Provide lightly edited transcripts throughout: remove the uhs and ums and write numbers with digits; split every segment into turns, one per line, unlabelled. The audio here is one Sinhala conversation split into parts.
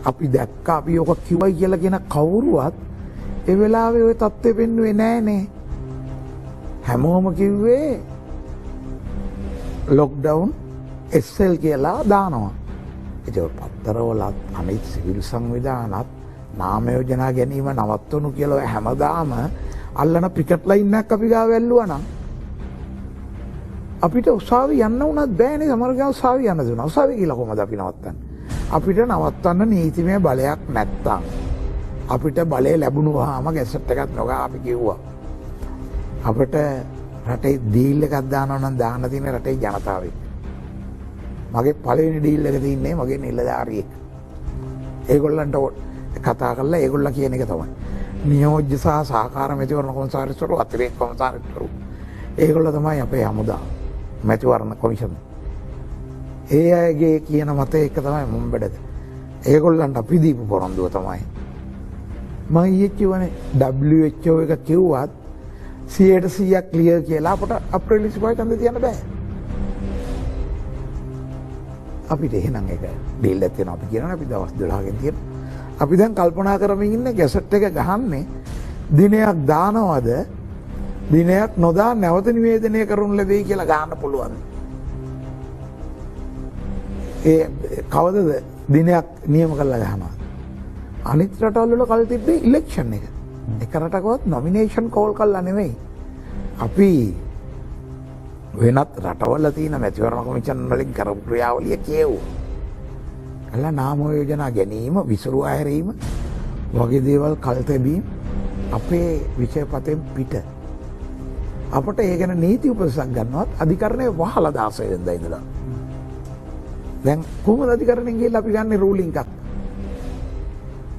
අපි දැක්ක අපි ඔක කිව්වයි කියලා කියන කවුරුවත් ඒ වෙලාවේ ওই தත්ත්වෙ පෙන්නුවේ නෑනේ. හැමෝම කිව්වේ ලොක්ඩවුන් SL කියලා දානවා. ඒක පත්තරවලත් අනිත් සිවිල් සංවිධානත් නාම යෝජනා ගැනීම නවත්වනු කියලා හැමදාම අල්ලන ක්‍රිකට් ලයින් එකක් අපි ගාව ඇල්ලුවා නම් අපිට උසාවි යන්න උනත් බෑනේ. සමහර ගාව උසාවි යන්න දුන්නා. උසාවි කියලා කොහමද අපි නවත්තන්නේ? අපිට නවත්තන්න නීතිමය බලයක් නැත්තම් අපිට බලය ලැබුණාම ගැසට් එකක් නොගා අපි කිව්වා අපිට රටේ ඩීල් එකක් දානවා නම් දාන්න තියෙන රටේ ජනතාවයි. මගේ පළවෙනි ඩීල් එක තින්නේ මගේ නිලධාරියෙක්. ඒගොල්ලන්ට කතා කරලා ඒගොල්ලෝ කියන එක තමයි. නියෝජ්‍ය සහ සහකාර මැතිවරණ කොමසාරිස්වරු අතිරේක කොමසාරිස්වරු ඒගොල්ලෝ තමයි අපේ හමුදා මැතිවරණ කොමිෂන්. ඒ අයගේ කියන මතය එක තමයි මුම්බඩද. ඒගොල්ලන්ට අපි දීපු පොරොන්දුව තමයි. මම ඊයේ කිව්වනේ WHO එක කිව්වත් 100% ක්ලියර් කියලා අපට අප්‍රේල් 25 න්ද තියන්න බෑ. අපිට එහෙනම් ඒක ඩීල් එකක් තියෙනවා. අපි කියනවා අපි දවස් 12කින් තියෙනවා. අපි දැන් කල්පනා කරමින් ඉන්නේ ගැසට් එක ගහන්නේ දිනයක් දානවද දිනයක් නොදා නැවත නිවේදනය කරනු ලැබෙයි කියලා ගන්න පුළුවන්. ඒ කවදද දිනයක් නියම කරලා ගහනවා. අනිත් රටවල් වල කල් තිබ්බේ ඉලෙක්ෂන් එක. එක රටකවත් නොමිනේෂන් කෝල් කළා නෙවෙයි. අපි වෙනත් රටවල තියෙන මැතිවරණ කොමිෂන් වලින් කරපු ක්‍රියාවලිය කියවුවා. අල්ලා නාම යෝජනා ගැනීම, විසුරුවා හැරීම වගේ දේවල් කල් තැබීම අපේ විෂයපතෙන් පිට. අපට ඒ ගැන නීති උපදෙසක් ගන්නවත් අධිකරණය වහලා 16 වෙනිදා ඉඳලා. දැන් කොහොමද අධිකරණයෙන් ගිහලා අපි ගන්න රූලින් එකක්?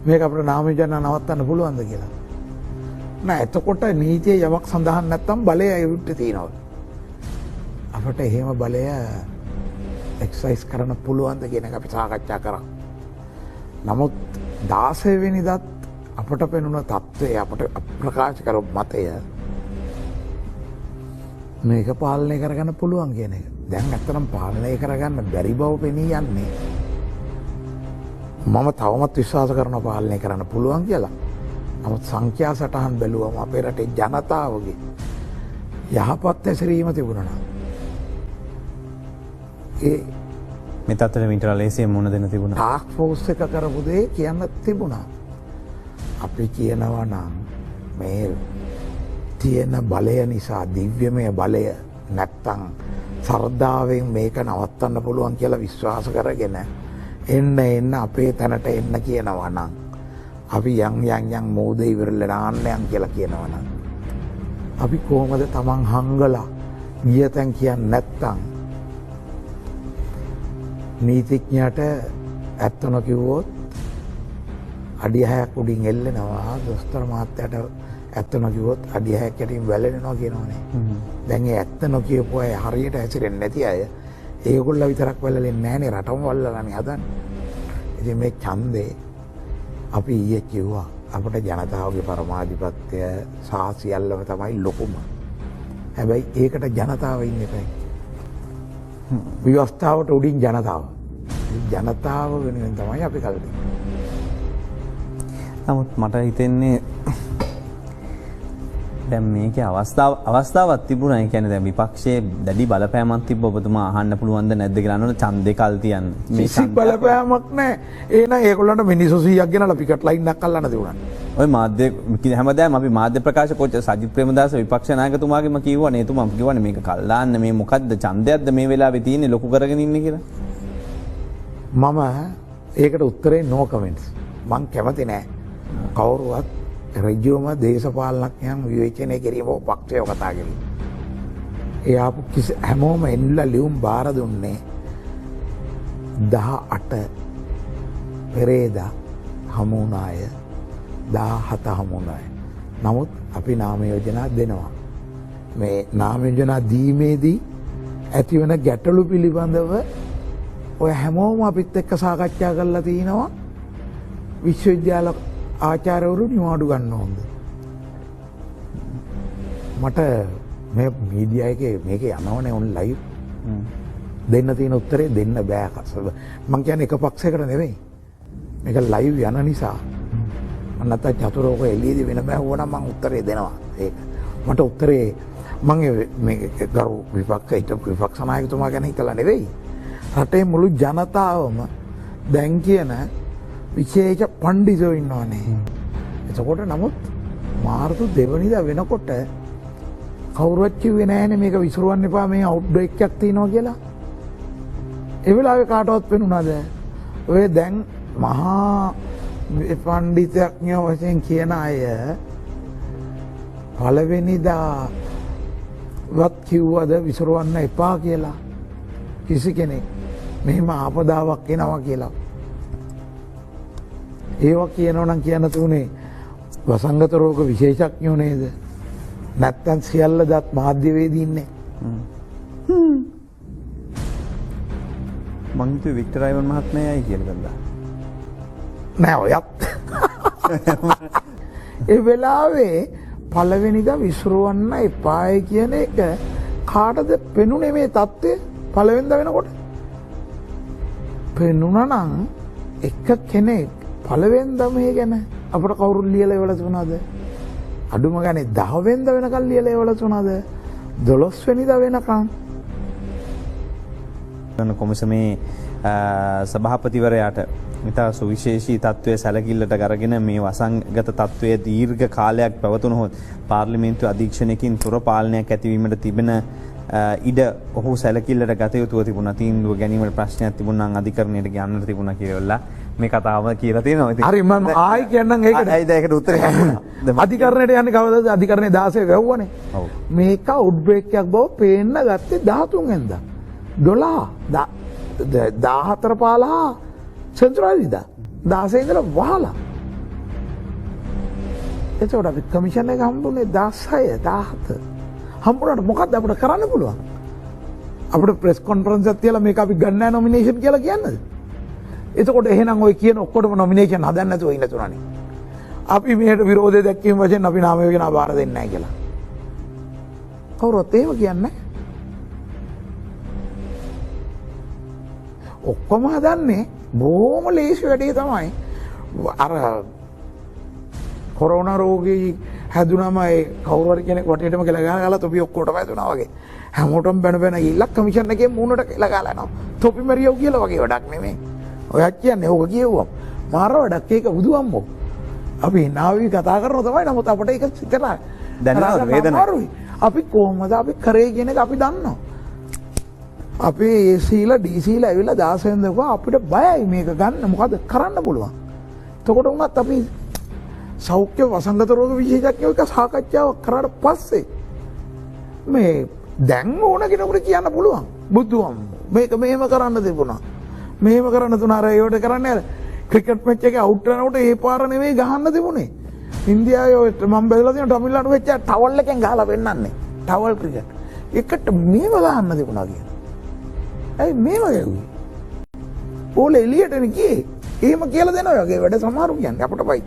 මේක අපේ නාම යෝජනා නවත්තන්න පුළුවන්ද කියලා. නෑ, එතකොට නීතියේ යමක් සඳහන් නැත්නම් බලය අයුක්ත තියෙනවා. අපට එහෙම බලය එක්සයිස් කරන්න පුළුවන්ද කියන එක අපි සාකච්ඡා කරා. නමුත් 16 වෙනිදාත් අපට පෙනුන තත්ත්වය අපට ප්‍රකාශ කරපු මතය මේක පාලනය කරගන්න පුළුවන් කියන එක. දැන් ඇත්තටම පාලනය කරගන්න බැරි බව පෙනී යන්නේ. මම තවමත් විශ්වාස කරනවා පාලනය කරන්න පුළුවන් කියලා. නමුත් සංඛ්‍යා සටහන් බැලුවම අපේ රටේ ජනතාවගේ යහපත් ඇසිරීම තිබුණා නම්
මේ තත්ත්වෙට මිට ලේසියෙන් මුහුණ දෙන්න තිබුණා.
ටාස්ක් ෆෝස් එක කරපු දේ කියන්න තිබුණා. අපි කියනවා නම් මේ තියෙන බලය නිසා දිව්‍යමය බලය නැත්තම් සරදාවෙන් මේක නවත්තන්න පුළුවන් කියලා විශ්වාස කරගෙන එන්න අපේ තැනට එන්න කියනවා නම් අපි යම් මෝද ඉවරලා නාන්නයන් කියලා කියනවා නම් අපි කොහොමද තමන් හංගලා ගිය තැන් කියන්නේ නැත්තම් නීතිඥයට ඇත්ත නොකිව්වොත් අඩිය 6ක් උඩින් එල්ලෙනවා. දොස්තර මහත්තයාට ඇත්ත නොකිව්වොත් අඩිය 6ක් යටින් වැළලෙනවා කියනවනේ. දැන් ඒ ඇත්ත නොකියපු අය හරියට ඇසිරෙන්නේ නැති අය ඒගොල්ලෝ විතරක් වැළලෙන්නේ නැහනේ, රටම වල්ලලානේ හදන්නේ. ඉතින් මේ ඡන්දේ අපි ඊයේ කිව්වා අපේ ජනතාවගේ පරමාධිපත්‍ය සාසියල්ලම තමයි ලොකුම. හැබැයි ඒකට ජනතාව ඉන්නේ නැහැ. ව්‍යවස්ථාවට උඩින් ජනතාව වෙනුවෙන් තමයි අපි කල්පන්නේ.
නමුත් මට හිතෙන්නේ දැන් මේකේ අවස්ථාවක් තිබුණා. ඒ කියන්නේ දැන් විපක්ෂයේ දැඩි බලපෑමක් තිබ්බ. ඔබතුමා අහන්න පුළුවන්ද නැද්ද කියලා අහනොත් ඡන්දේ කල් තියන්න.
මේ බලපෑමක් නැහැ. එහෙනම් ඒගොල්ලන්ට මිනිස්සු 100ක් ගෙනලා පිකට් ලයින් එකක් අල්ලන්න තිබුණා.
ඔය මාධ්‍ය හැමදාම අපි මාධ්‍ය ප්‍රකාශ කොච්චර සජිත් ප්‍රේමදාස විපක්ෂ නායකතුමාගෙම කිව්වනේ. එතුමා කිව්වනේ මේක කල් දාන්න, මේ මොකද්ද ඡන්දයක්ද මේ වෙලාවේ තියෙන්නේ ලොකු කරගෙන ඉන්නේ කියලා.
මම ඒකට උත්තරේ නෝ කමෙන්ට්ස්. මං කැමති නෑ කවුරුවත් රජ්‍යෝම දේශපාලනඥයන් විවේචනය කිරීම පක්ෂය කතා කරේ. ඒ ආපු හැමෝම එන්නලා ලියුම් බාර දුන්නේ 18 පෙරේදා හමු වුණාය, 17 හමු වුණාය. නමුත් අපි නාම යෝජනා දෙනවා. මේ නාම යෝජනා දීමේදී ඇතිවන ගැටලු පිළිබඳව ඔය හැමෝම අපිත් එක්ක සාකච්ඡා කරලා තිනවා. විශ්වවිද්‍යාල ආචාර්යවරු නිවාඩු ගන්න ඕනද? මට මේ මීඩියා එකේ මේකේ යනවනේ ඔන් ලයිව් දෙන්න තියෙන උත්තරේ දෙන්න බෑ. මං කියන්නේ එක පක්ෂයකට නෙවෙයි. මේක ලයිව් යන නිසා නැත්නම් චතුරෝක එළියේදී වෙන බෑවුවනම් මම උත්තරේ දෙනවා. ඒක මට උත්තරේ මම මේ ගරු විපක්ෂ නායකතුමා ගැන හිතලා නෙවෙයි. රටේ මුළු ජනතාවම දැන් කියන විශේෂ පණ්ඩිතයෝ ඉන්නවනේ. එතකොට නමුත් මාර්තු 2 වෙනිදා වෙනකොට කවුරුවත් කිව්වේ නෑනේ මේක විසිරවන්න එපා මේ අවුට්බ්‍රේක් එකක් තියෙනවා කියලා. ඒ වෙලාවේ කාටවත් පෙනුණාද? ඔය දැන් මහා පණ්ඩිතඥයෝ වශයෙන් කියන අය පළවෙනිදා වත් කිව්වද විසිරවන්න එපා කියලා කිසි කෙනෙක් මෙහෙම ආපදාවක් එනවා කියලා. ඒවා කියනවා නම් කියන්න තුනේ වසංගත රෝග විශේෂඥයෝ නේද? නැත්තම් සියල්ල දත් මාධ්‍යවේදී ඉන්නේ.
මං හිතුවේ වික්ටර් අයිවන් මහත්මයායි කියලා ගත්තා.
නෑ ඔයත්. ඒ වෙලාවේ පළවෙනිදා විසිරවන්න එපායි කියන එක කාටද පෙනුනේ මේ தත්ත්වය පළවෙනිදා වෙනකොට? පෙනුණා නම් එක කෙනෙක් පළවෙනිදා මේ ගැන අපට කවුරුත් ලියලා ඉවල තුනද? අඩුම ගානේ 10 වෙනිදා වෙනකල් ලියලා ඉවල තුනද? 12 වෙනිදා වෙනකන්
කොමිසමේ සභාපතිවරයාට ඉතා සුවිශේෂී තත්ත්වය සැලකිල්ලට අරගෙන මේ වසංගත තත්ත්වය දීර්ඝ කාලයක් පැවතුණහොත් පාර්ලිමේන්තු අධීක්ෂණයකින් තොර පාලනයක් ඇතිවීමට තිබෙන ඉඩ ඔහු සැලකිල්ලට ගත යුතුව තිබුණා. තීන්දුව ගැනීමට ප්‍රශ්නයක් තිබුණා නම් අධිකරණයට යන්නට තිබුණා කියලා මේ කතාව කියලා තියෙනවා. ඉතින්
හරි මම ආයි කියන්නම් ඒකට.
ඇයිද ඒකට උත්තරේ හම්බුණා.
අධිකරණයට යන්නේ කවදාද? අධිකරණේ 16 වැව්වනේ.
ඔව්.
මේක අවුට්බ්‍රේක් එකක් බව පේන්න ගත්තේ 13 වෙනිදා. 12 14 15 සෙන්චුරාරිදා 16 ඉඳලා වහලා. එතකොට අපි කමිෂන් එක හම්බුනේ 16 17. හම්බුනට මොකක්ද අපිට කරන්න පුළුවන්? අපිට ප්‍රෙස් කොන්ෆරන්ස් එකක් තියලා මේක අපි ගන්න නොමිනේෂන් කියලා කියන්නද? එතකොට එහෙනම් ඔය කියන ඔක්කොටම නොමිනේෂන් හදන්න නැතුව ඉන්න තුනනේ. අපි මේකට විරෝධය දැක්වීම වශයෙන් අපි නාමය වෙන බාර දෙන්නේ නැහැ කියලා. කවුරුත් එහෙම කියන්නේ නැහැ. ඔක්කොම හදන්නේ බොහොම ලේසි වැඩේ තමයි. අර කොරෝනා රෝගී හැදුනම ඒ කවුරු හරි කෙනෙක් වටේටම කියලා ගහලා තොපි ඔක්කොටම හැදුනා වගේ. හැමෝටම බැන බැන ගිහිල්ලා කමිෂන් එකේ මූණට කියලා ගහලා යනවා. තොපි මරියව කියලා වගේ වැඩක් නෙමෙයි. ඔයත් කියන්නේ ඕක කියෙව්වම මාර වැඩක් ඒක බුදුහම්මෝ. අපි නාවි කතා කරනවා තමයි. නමුත් අපිට ඒක සිතලා
දැනනවද වේදනාව?
අපි කොහොමද අපි කරේ කියන එක අපි දන්නවා. අපේ ඒසීලා ඩීසීලා ඇවිල්ලා 16 වෙනිදා අපිට බයයි මේක ගන්න. මොකද කරන්න පුළුවන්. එතකොට උනත් අපි සෞඛ්‍ය වසංගත රෝග විශේෂඥයෝ එක සාකච්ඡාවක් කරාට පස්සේ මේ දැන් ඕන කෙනෙකුට කියන්න පුළුවන්. බුදුහම් මේක මෙහෙම කරන්න තිබුණා. මෙහෙම කරන්න තුන අර ඒවට කරන්නේ අර ක්‍රිකට් මැච් එකේ අවුට් වෙනකොට ඒ පාර නෙවෙයි ගහන්න තිබුණේ. ඉන්දියාවේ ඔය මම බැලලා තියෙන තමිල්නාඩු වෙච්ච ටවල් එකෙන් ගහලා පෙන්නන්නේ. Towel cricket. එකට මේව ගහන්න තිබුණා කියන. ඇයි මේව ගැව්වේ? ඕල එළියටනේ ගියේ. එහෙම කියලා දෙනවා වගේ වැඩ සමහරු කියන්නේ අපිට බයි.